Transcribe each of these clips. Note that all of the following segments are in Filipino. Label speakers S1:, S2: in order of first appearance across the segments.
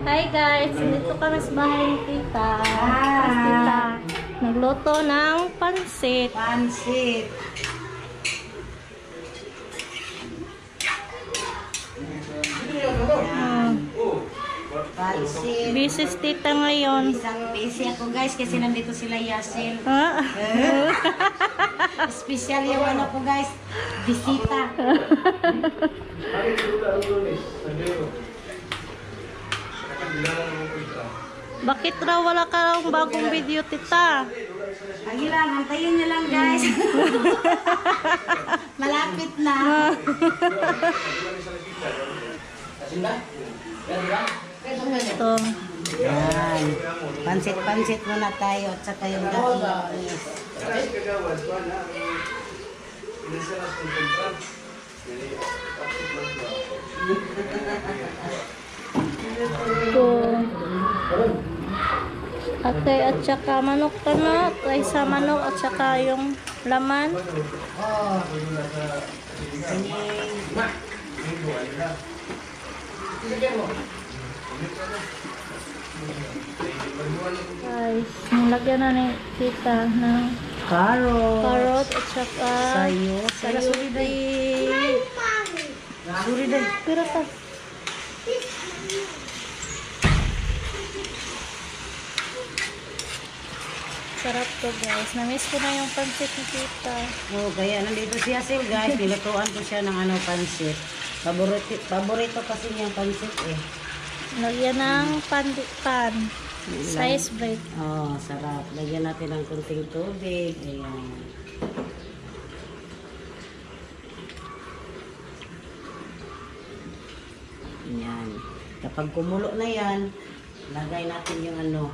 S1: Hi guys, dito kami sa bahay ni Tita. Tita, nagluto ng pansit.
S2: Pansit. Pansit.
S1: Busy si Tita ngayon.
S2: Isang busy ako guys kasi nandito sila Yasil. Special yung ano ko guys. Bisita.
S1: Bakit raw wala ka lang bagong video, Tita?
S2: Lagi lang, antayin nyo lang guys. Malapit na.
S1: Ito.
S2: Yan. Pansit-pansit muna tayo at saka yung gamis.
S1: Ito. Atay at saka manok ka na. Atay sa manok at saka yung laman.
S2: Oh.
S1: Guys, nilagyan na ni Tita ng carrot at saka
S2: Sayo.
S1: sayuti.
S2: Suri dahil.
S1: Pero ka. Sarap to guys. Namiss ko na yung pansit ni Tita.
S2: Oh, kaya nandito siya Sil guys. Nilutuan ko siya ng ano pansit. Paborito kasi niyang pansit eh.
S1: Lagyan ng pan. Size bread.
S2: Oh, sarap. Lagyan natin ng kunting tubig. Ayan. Ayan. Kapag kumulo na yan, lagay natin yung ano,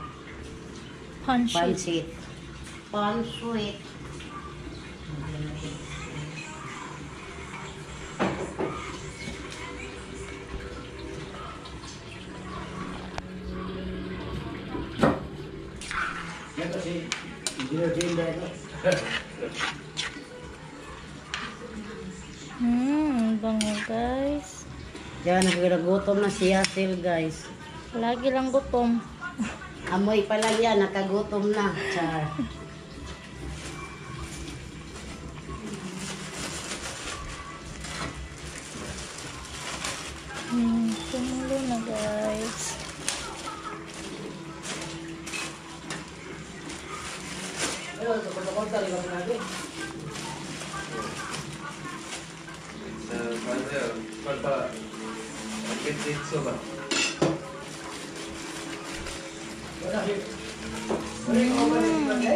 S2: pansit. Pansit.
S1: Bango guys.
S2: Yan, naggutom na siya Sil guys.
S1: Lagi lang gutom.
S2: Amoy pa lang yan, nakagutom na. Char.
S1: Tumulo na guys.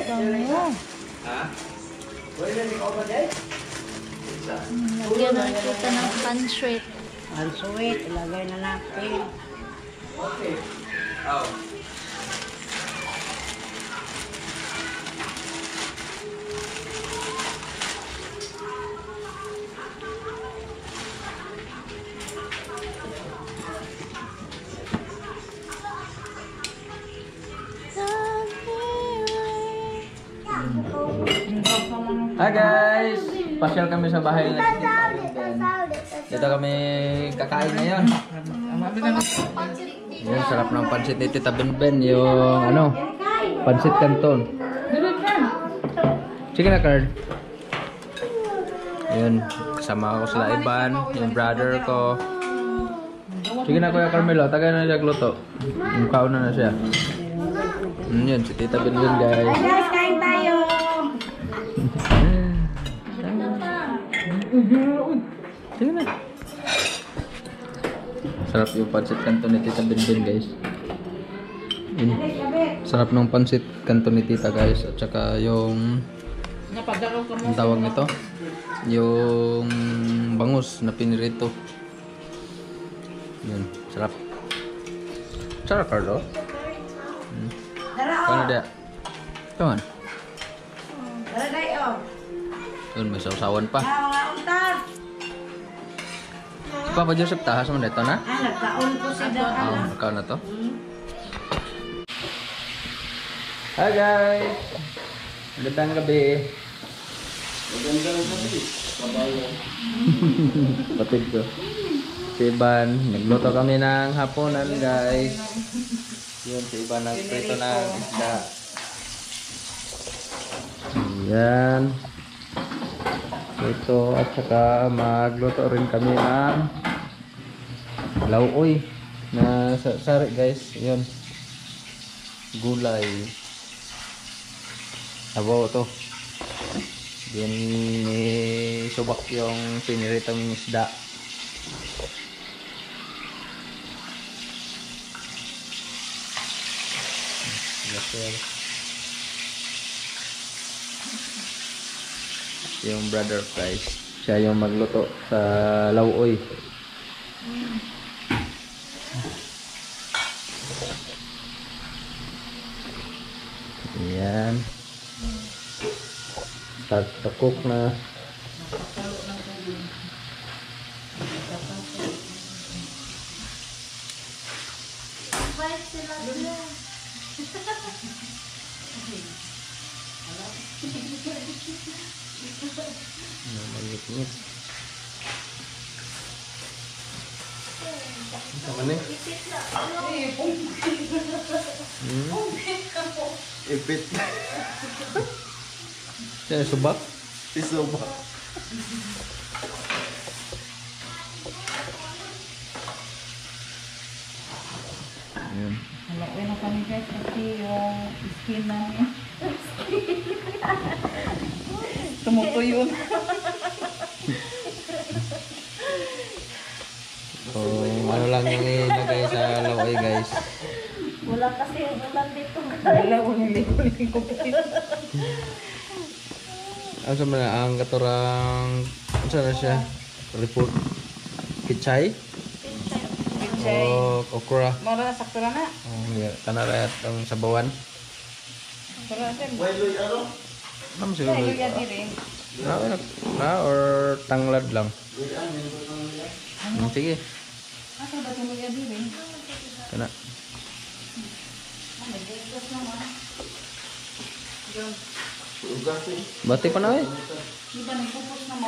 S1: Bango. Lagyan na kita ng pansit.
S2: Pansit, ilagay na natin.
S3: Okay. Oh. Hi guys! Pasyal kami sa bahay na dito kami kakain ngayon. Yan, sarap ng pansit ni Tita Benben. Yung ano, pansit canton. Sige na, Card. Yun, kasama ko sila Iban, yung brother ko. Sige na, Kuya Carmelo, tagay na siya gluto. Yung kauna na siya. Yun, si Tita Benben guys.
S2: Hi guys, kain tayo!
S3: Sige na. Sarap yung pansit kanto ni Tita Benben guys. Sarap ng pansit kanto ni Tita guys. At saka yung ang tawag nito, yung bangus na pinirito. Yun, sarap. Sarap, Carlo. Ano dia? Tuhan.
S2: Tara tayo!
S3: Yun, may sausawan pa.
S2: Mga untar!
S3: Si Papa Joseph tahas mo nito na?
S2: Nagkaon ko si Dara.
S3: Nakaw na to. Hi guys! Magandang gabi. Magandang gabi. Patid ko. Si Iban, nagluto kami ng hapunan guys. Yun, si Iban nagprito ng isda. Ayan. Ito at saka magluto rin kami ng lauoy na sari guys. Yun. Gulay. Sabaw to. Yun subak yung piniritong isda. Yung brother Price, siya yung magluto sa lauoy. Ayan. Start to cook na. Mangit-ngit. Sama nih. Ipit. Saya subak. Disubak. Ayan.
S4: Halo na kami guys kasi yung skin namin. Tumutuyo na.
S3: So, ano lang yung ilagay sa laway guys.
S1: Wala kasi yung ulan dito.
S4: Wala ko yung ligo-ligo ko.
S3: Ano sa mga ang katurang ano na siya? Report. Pichay?
S4: Pichay.
S3: O okra.
S4: Mara na sakto na na.
S3: Oh, yeah. Kanara at ang sabawan.
S4: Mara na din.
S3: Ano
S4: Sa
S3: siguro?
S4: iyo yan din.
S3: Or tanglad lang. Sige.
S4: Asa ba tulog yan din?
S3: Kana. Bati pa na eh.
S4: Di ba nagpupos na mo?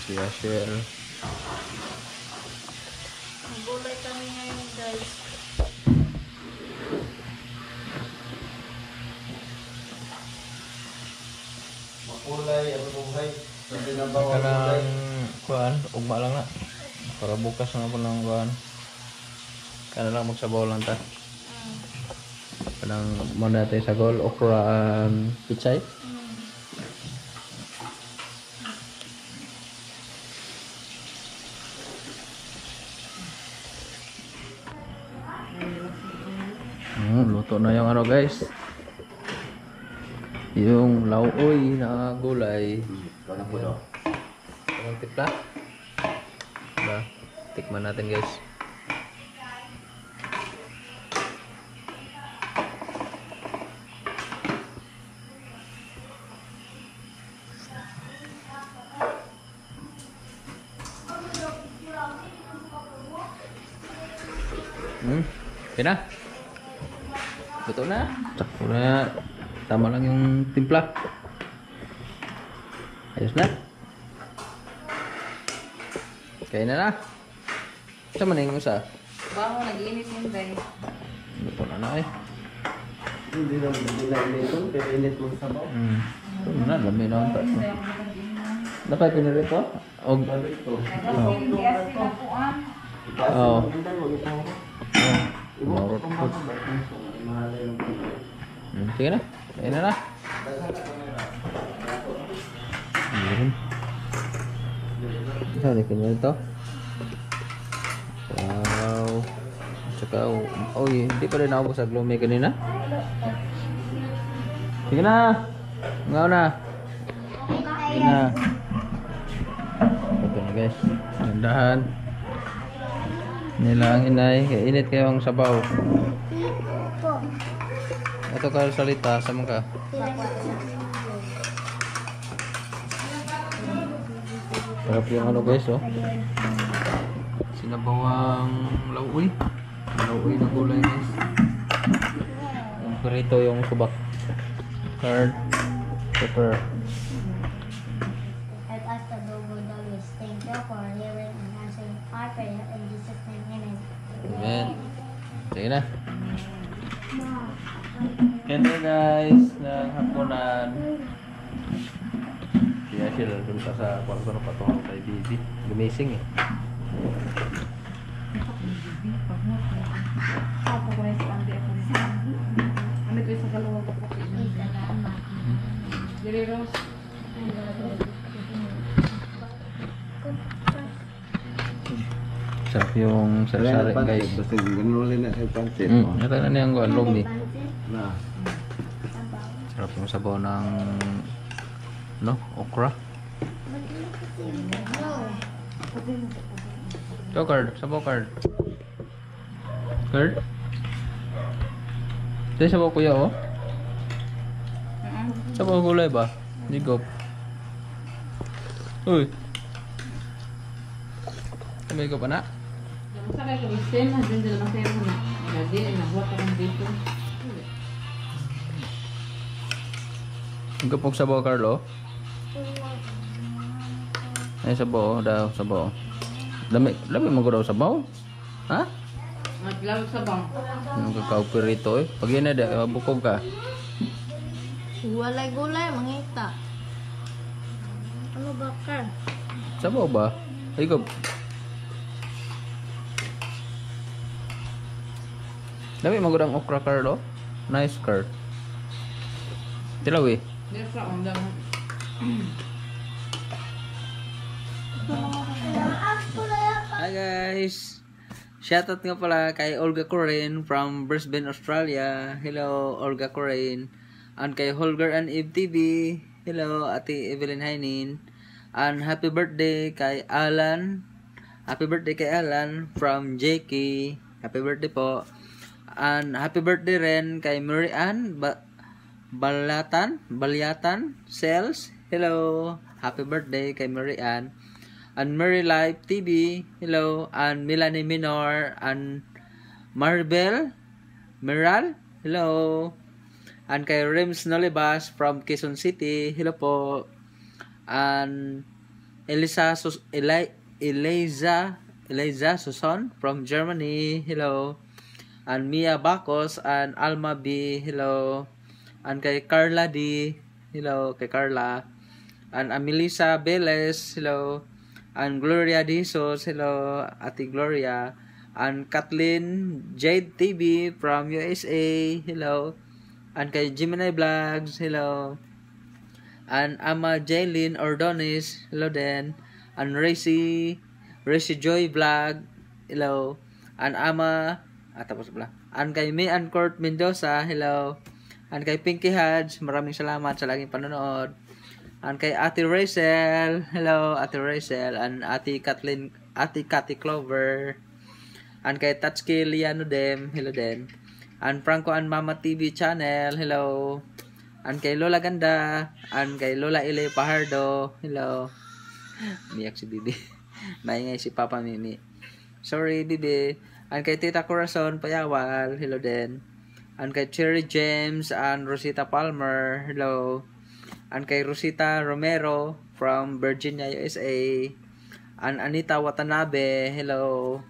S3: Si Asher.
S1: Gulay kami ngayon guys.
S3: Kanang kuan, ugma lang na. Para bukas na po ng kuan. Kana lang magsabaw lang ta. Kanang mo natin sa gol okra pichay. Luto na yung ano guys. Yung lauoy na gulay. Ang tipla. Diba? Tikman natin guys. Okay na. Luto na. Sakto na. Tama lang yung timpla. Ayos na. Kaya na. Sama na yung isa.
S4: Bango, nag-init yung day.
S3: Luto na eh.
S2: Hindi na ito, pero init mong sabaw.
S3: Ito na, lami na ang tayo. Dapat pinirito? O,
S4: Hindi sila puan.
S3: oo. Marot po. Sige na. Kaya na. Ayun. Saan ikin ito? Wow. Tsaka, oh, hindi pa rin ako sa gloomy kanina. Sige na. Ngaw na. Sige na. Ito na guys. Gandahan. Nilang inay. Init kayo ang sabaw. Ito ka salita. Sama ka. Sarap yung ano guys oh. Sinabawang lauoy. Lauoy na gulay guys. Yung perito yung subak. Card. Super.
S1: Help us to do good always. Thank you for hearing and answering our prayer. In Jesus' name, amen.
S3: Amen. Sige na. Kaya guys, ng hapunan. Kaya sila dun pa sa kwarto na patungkol kay Bibi. Gumising eh.
S4: Ako ko rin sa andi ako rin sa andi ko sa kalawag ko po. Dili Rose.
S3: Sarap yung sari-sari guys.
S5: Basta ganun ulit na sa pansit.
S3: Ito na niyang lomi.
S5: Na.
S3: Sarap yung sabaw ng okra. Ito card, sabaw card. Card? Ito yung sabaw kuya oh. Sabaw gulay ba? Digop. Uy. May ko pa na?
S4: Sa kay ko isten na din dala masaya mo na. Jadi na buat ang dito.
S3: Ang kapag sabaw Carlo? Ay sabaw daw, sabaw. Lami mo ko daw sabaw? Ha?
S4: Maglaw sa bang.
S3: Ang kakao rito eh. Pag yun na bukog ka.
S1: Walay gulay, mangita. Ano ba ka?
S3: Sabaw ba? Ikaw. Lami mo ko daw okra Carlo? Nice card. Tilaw eh.
S4: Dili sa ang lang.
S3: Hi guys! Shoutout nga pala kay Olga Corain from Brisbane, Australia. Hello Olga Corain. And kay Holger and Eve TV. Hello Ate Evelyn Hainin. And happy birthday kay Alan. Happy birthday kay Alan from JK. Happy birthday po. And happy birthday rin kay Mary Ann Balyatan Sales. Hello. Happy birthday kay Mary Ann. And Mary Life TV. Hello. And Melanie Minor and Maribel Meral. Hello. And kay Rims Nolibas from Quezon City. Hello po. And Eliza Suson from Germany. Hello. And Mia Bacos and Alma B. Hello. And kay Carla D. Hello kay Carla. And Amelisa Beles. Hello. And Gloria Jesus. Hello Ate Gloria. And Kathleen Jade TV from USA. Hello. And kay Gemini Vlogs. Hello. And Ama Jaylin Ordonis. Hello din. And Racy Joy Vlog. Hello. And Ama tapos pala. And kay May and Court Mendoza. Hello. And kay Pinky Hodge. Maraming salamat sa laging panonood. And kay Ate Rachel. Hello Ate Rachel. And Ate Cathy Clover. And kay Tatsuki Liano Dem. Hello din. And Franco and Mama TV channel. Hello. And kay Lola Ganda. And kay Lola Ile Pajardo. Hello. Miyak si Bibi. Maingay si Papa Mimi. Sorry Bibi. And kay Tita Corazon Payawal. Hello din. And kay Cherry James and Rosita Palmer. Hello. And kay Rosita Romero from Virginia, USA. And Anita Watanabe. Hello.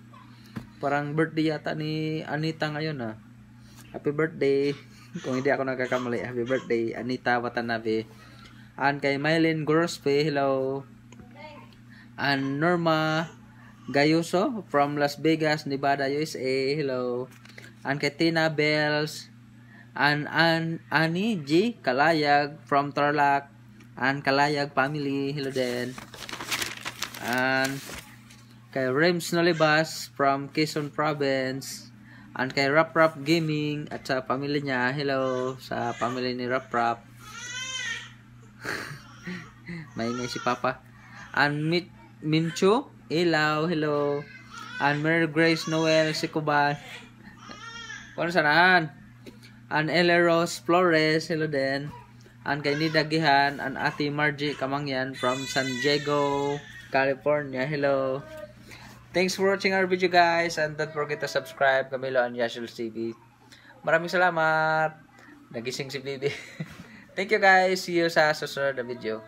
S3: Parang birthday yata ni Anita ngayon ah. Happy birthday. Kung hindi ako nagkakamali. Happy birthday Anita Watanabe. And kay Mylene Gorospe. Hello. And Norma Gayuso from Las Vegas, Nevada, USA. Hello. And kay Tina Bells. And Annie G. Kalayag from Tarlac. And Kalayag family. Hello din. And kay Rems Nolibas from Quezon Province. And kay Rap Rap Gaming at sa pamilya niya. Hello sa pamilya ni Rap Rap. Maingay si Papa. And Mincho Ilaw. Hello. And Mary Grace Noel Sikuban. Kung saan? And Eleros Flores. Hello din. And kay Nida Gihan. And Ate Margie Kamangyan from San Diego, California. Hello. Thanks for watching our video guys. And don't forget to subscribe. Camilo and Yashul TV. Maraming salamat. Nagising si Bibi. Thank you guys. See you sa susunod na video.